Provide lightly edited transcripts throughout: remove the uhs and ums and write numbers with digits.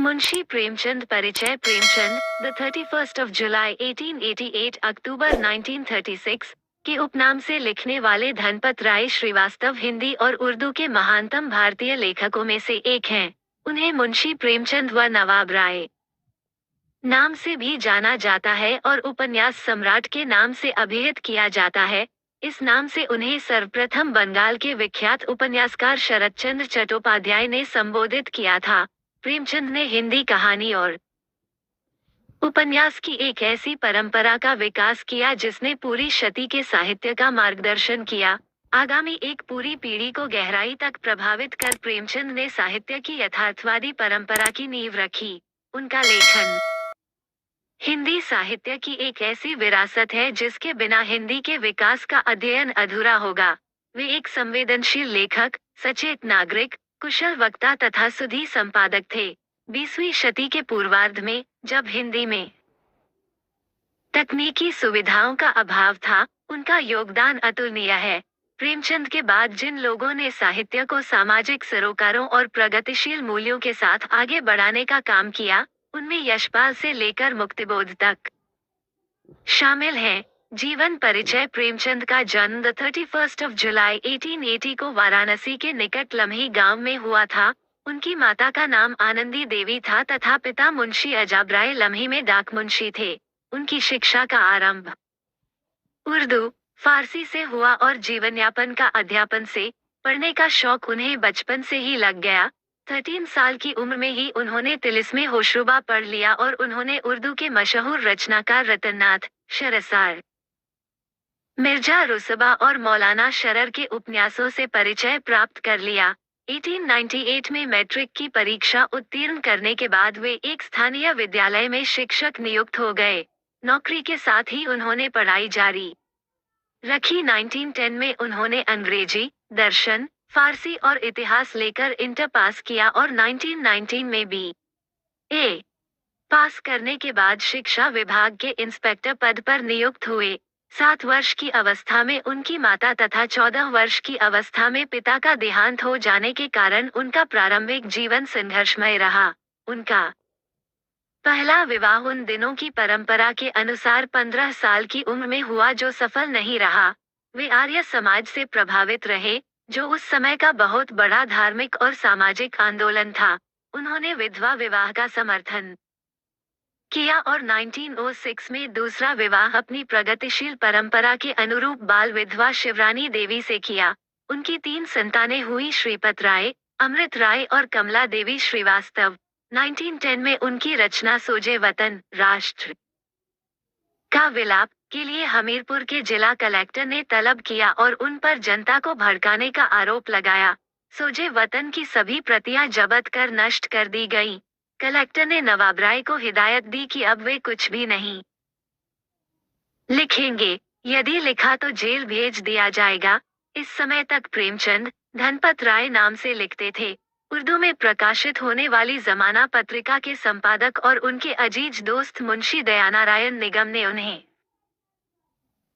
मुंशी प्रेमचंद परिचय प्रेमचंद द 31 जुलाई 1888 अक्टूबर 1936 के उपनाम से लिखने वाले धनपत राय श्रीवास्तव हिंदी और उर्दू के महानतम भारतीय लेखकों में से एक हैं। उन्हें मुंशी प्रेमचंद व नवाब राय नाम से भी जाना जाता है और उपन्यास सम्राट के नाम से अभिहित किया जाता है। इस नाम से उन्हें सर्वप्रथम बंगाल के विख्यात उपन्यासकार शरतचंद्र चट्टोपाध्याय ने संबोधित किया था। प्रेमचंद ने हिंदी कहानी और उपन्यास की एक ऐसी परंपरा का विकास किया जिसने पूरी शती के साहित्य का मार्गदर्शन किया। आगामी एक पूरी पीढ़ी को गहराई तक प्रभावित कर प्रेमचंद ने साहित्य की यथार्थवादी परंपरा की नींव रखी। उनका लेखन हिंदी साहित्य की एक ऐसी विरासत है जिसके बिना हिंदी के विकास का अध्ययन अधूरा होगा। वे एक संवेदनशील लेखक, सचेत नागरिक, कुशल वक्ता तथा सुधी संपादक थे। 20वीं शती के पूर्वार्ध में, जब हिंदी में तकनीकी सुविधाओं का अभाव था, उनका योगदान अतुलनीय है। प्रेमचंद के बाद जिन लोगों ने साहित्य को सामाजिक सरोकारों और प्रगतिशील मूल्यों के साथ आगे बढ़ाने का काम किया, उनमें यशपाल से लेकर मुक्तिबोध तक शामिल हैं। जीवन परिचय प्रेमचंद का जन्म 31 जुलाई 1880 को वाराणसी के निकट लम्ही गांव में हुआ था। उनकी माता का नाम आनंदी देवी था तथा पिता मुंशी अजाब राय लम्ही में डाक मुंशी थे। उनकी शिक्षा का आरंभ उर्दू, फारसी से हुआ और जीवनयापन का अध्यापन से। पढ़ने का शौक उन्हें बचपन से ही लग गया। 13 साल की उम्र में ही उन्होंने तिलिस्मे होशरुबा पढ़ लिया और उन्होंने उर्दू के मशहूर रचनाकार रतननाथ, शहरयार, मिर्जा रुसबा और मौलाना शरर के उपन्यासों से परिचय प्राप्त कर लिया। 1898 में मैट्रिक की परीक्षा उत्तीर्ण करने के बाद वे एक स्थानीय विद्यालय में शिक्षक नियुक्त हो गए। नौकरी के साथ ही उन्होंने पढ़ाई जारी रखी। 1910 में उन्होंने अंग्रेजी, दर्शन, फारसी और इतिहास लेकर इंटर पास किया और 1919 में B.A. पास करने के बाद शिक्षा विभाग के इंस्पेक्टर पद पर नियुक्त हुए। 7 वर्ष की अवस्था में उनकी माता तथा 14 वर्ष की अवस्था में पिता का देहांत हो जाने के कारण उनका प्रारंभिक जीवन संघर्षमय रहा। उनका पहला विवाह उन दिनों की परंपरा के अनुसार 15 साल की उम्र में हुआ जो सफल नहीं रहा। वे आर्य समाज से प्रभावित रहे, जो उस समय का बहुत बड़ा धार्मिक और सामाजिक आंदोलन था। उन्होंने विधवा विवाह का समर्थन किया और 1906 में दूसरा विवाह अपनी प्रगतिशील परंपरा के अनुरूप बाल विधवा शिवरानी देवी से किया। उनकी 3 संतानें हुई, श्रीपत राय, अमृत राय और कमला देवी श्रीवास्तव। 1910 में उनकी रचना सोजे वतन, राष्ट्र का विलाप के लिए हमीरपुर के जिला कलेक्टर ने तलब किया और उन पर जनता को भड़काने का आरोप लगाया। सोजे वतन की सभी प्रतियां जब्त कर नष्ट कर दी गईं। कलेक्टर ने नवाब राय को हिदायत दी कि अब वे कुछ भी नहीं लिखेंगे, यदि लिखा तो जेल भेज दिया जाएगा। इस समय तक प्रेमचंद धनपत राय नाम से लिखते थे। उर्दू में प्रकाशित होने वाली जमाना पत्रिका के संपादक और उनके अजीज दोस्त मुंशी दयानारायण निगम ने उन्हें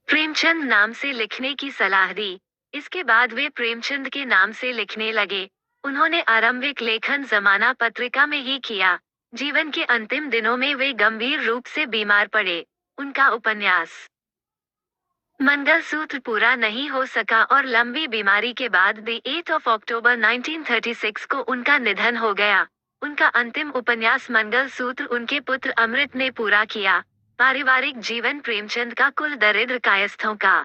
प्रेमचंद नाम से लिखने की सलाह दी। इसके बाद वे प्रेमचंद के नाम से लिखने लगे। उन्होंने आरंभिक लेखन जमाना पत्रिका में ही किया। जीवन के अंतिम दिनों में वे गंभीर रूप से बीमार पड़े। उनका उपन्यास मंगलसूत्र पूरा नहीं हो सका और लंबी बीमारी के बाद 8 अक्टूबर 1936 को उनका निधन हो गया। उनका अंतिम उपन्यास मंगलसूत्र उनके पुत्र अमृत ने पूरा किया। पारिवारिक जीवन प्रेमचंद का कुल दरिद्र कायस्थों का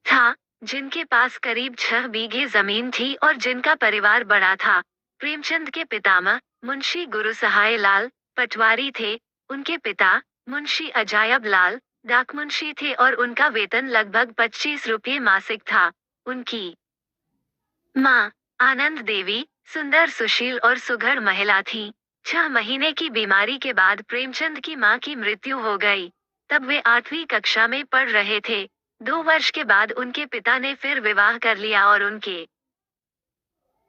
था, जिनके पास करीब 6 बीघे जमीन थी और जिनका परिवार बड़ा था। प्रेमचंद के पितामह मुंशी गुरु सहाय लाल पटवारी थे। उनके पिता मुंशी अजायब लाल डाकमुंशी थे और उनका वेतन लगभग 25 रुपये मासिक था। उनकी माँ आनंद देवी सुंदर, सुशील और सुघड़ महिला थी। 6 महीने की बीमारी के बाद प्रेमचंद की मां की मृत्यु हो गई। तब वे 8वीं कक्षा में पढ़ रहे थे। 2 वर्ष के बाद उनके पिता ने फिर विवाह कर लिया और उनके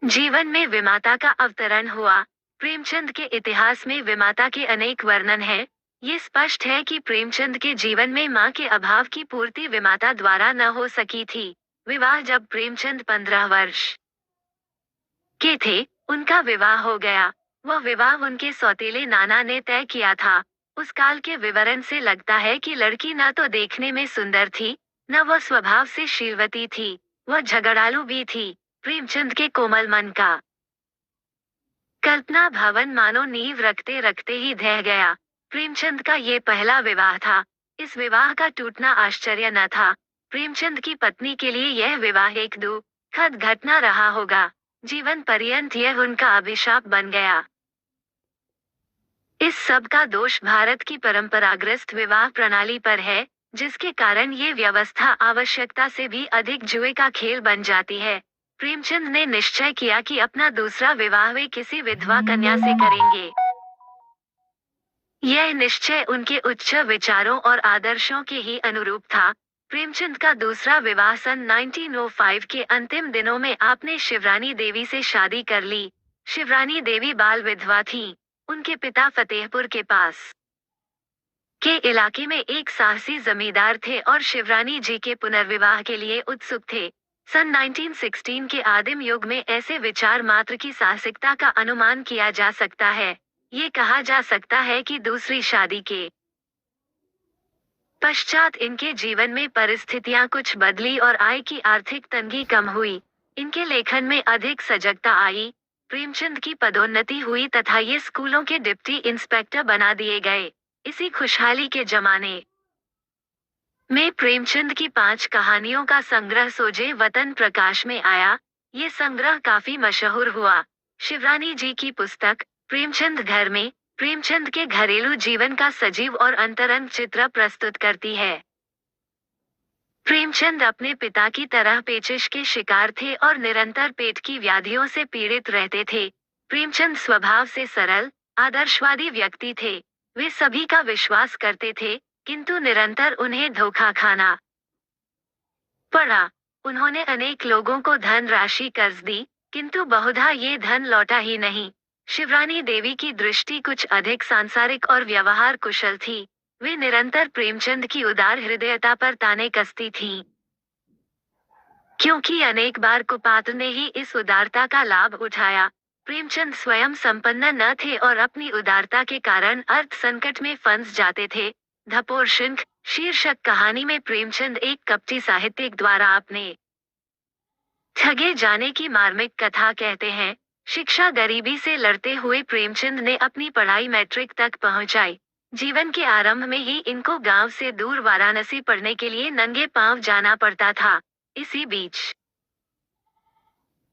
जीवन में विमाता का अवतरण हुआ। प्रेमचंद के इतिहास में विमाता के अनेक वर्णन हैं। ये स्पष्ट है कि प्रेमचंद के जीवन में मां के अभाव की पूर्ति विमाता द्वारा न हो सकी थी। विवाह जब प्रेमचंद 15 वर्ष के थे, उनका विवाह हो गया। वह विवाह उनके सौतेले नाना ने तय किया था। उस काल के विवरण से लगता है कि लड़की न तो देखने में सुंदर थी, न वह स्वभाव से शीलवती थी। वह झगड़ालू भी थी। प्रेमचंद के कोमल मन का कल्पना भवन मानो नींव रखते रखते ही ढह गया। प्रेमचंद का ये पहला विवाह था। इस विवाह का टूटना आश्चर्य न था। प्रेमचंद की पत्नी के लिए यह विवाह एक दुखद घटना रहा होगा। जीवन पर्यंत यह उनका अभिशाप बन गया। इस सब का दोष भारत की परंपराग्रस्त विवाह प्रणाली पर है, जिसके कारण ये व्यवस्था आवश्यकता से भी अधिक जुए का खेल बन जाती है। प्रेमचंद ने निश्चय किया कि अपना दूसरा विवाह वे किसी विधवा कन्या से करेंगे। यह निश्चय उनके उच्च विचारों और आदर्शों के ही अनुरूप था। प्रेमचंद का दूसरा विवाह सन 1905 के अंतिम दिनों में आपने शिवरानी देवी से शादी कर ली। शिवरानी देवी बाल विधवा थीं। उनके पिता फतेहपुर के पास के इलाके में एक साहसी जमींदार थे और शिवरानी जी के पुनर्विवाह के लिए उत्सुक थे। सन 1916 के आदिम युग में ऐसे विचार मात्र की साहसिकता का अनुमान किया जा सकता है। ये कहा जा सकता है कि दूसरी शादी के पश्चात इनके जीवन में परिस्थितियां कुछ बदली और आय की आर्थिक तंगी कम हुई। इनके लेखन में अधिक सजगता आई। प्रेमचंद की पदोन्नति हुई तथा ये स्कूलों के डिप्टी इंस्पेक्टर बना दिए गए। इसी खुशहाली के जमाने में प्रेमचंद की 5 कहानियों का संग्रह सोजे वतन प्रकाश में आया। ये संग्रह काफी मशहूर हुआ। शिवरानी जी की पुस्तक प्रेमचंद घर में प्रेमचंद के घरेलू जीवन का सजीव और अंतरंग चित्र प्रस्तुत करती है। प्रेमचंद अपने पिता की तरह पेचिश के शिकार थे और निरंतर पेट की व्याधियों से पीड़ित रहते थे। प्रेमचंद स्वभाव से सरल, आदर्शवादी व्यक्ति थे। वे सभी का विश्वास करते थे, किंतु निरंतर उन्हें धोखा खाना पड़ा। उन्होंने अनेक लोगों को धन राशि कर्ज दी, किंतु बहुधा ये धन लौटा ही नहीं। शिवरानी देवी की दृष्टि कुछ अधिक सांसारिक और व्यवहार कुशल थी। वे निरंतर प्रेमचंद की उदार हृदयता पर ताने कसती थीं। क्योंकि अनेक बार कुपात्र ने ही इस उदारता का लाभ उठाया। प्रेमचंद स्वयं संपन्न न थे और अपनी उदारता के कारण अर्थ संकट में फंस जाते थे। धपोर शंख शीर्षक कहानी में प्रेमचंद एक कपटी साहित्यिक द्वारा अपने ठगे जाने की मार्मिक कथा कहते हैं। शिक्षा गरीबी से लड़ते हुए प्रेमचंद ने अपनी पढ़ाई मैट्रिक तक पहुंचाई। जीवन के आरंभ में ही इनको गांव से दूर वाराणसी पढ़ने के लिए नंगे पांव जाना पड़ता था। इसी बीच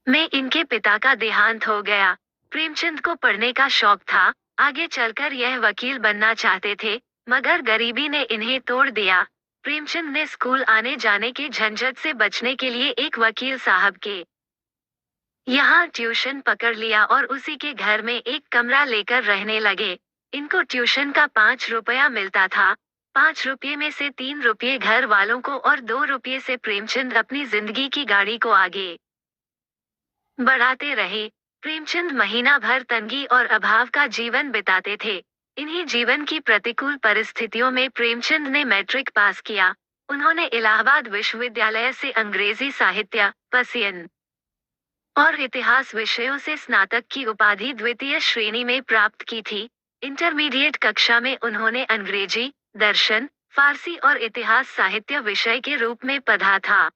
में इनके पिता का देहांत हो गया। प्रेमचंद को पढ़ने का शौक था। आगे चलकर यह वकील बनना चाहते थे, मगर गरीबी ने इन्हें तोड़ दिया। प्रेमचंद ने स्कूल आने जाने के झंझट से बचने के लिए एक वकील साहब के यहाँ ट्यूशन पकड़ लिया और उसी के घर में एक कमरा लेकर रहने लगे। इनको ट्यूशन का 5 रुपया मिलता था। 5 रुपये में से 3 रुपये घर वालों को और 2 रुपये से प्रेमचंद अपनी जिंदगी की गाड़ी को आगे बढ़ाते रहे। प्रेमचंद महीना भर तंगी और अभाव का जीवन बिताते थे। इन्हीं जीवन की प्रतिकूल परिस्थितियों में प्रेमचंद ने मैट्रिक पास किया। उन्होंने इलाहाबाद विश्वविद्यालय से अंग्रेजी साहित्य, पर्सियन और इतिहास विषयों से स्नातक की उपाधि द्वितीय श्रेणी में प्राप्त की थी। इंटरमीडिएट कक्षा में उन्होंने अंग्रेजी, दर्शन, फारसी और इतिहास साहित्य विषय के रूप में पढ़ा था।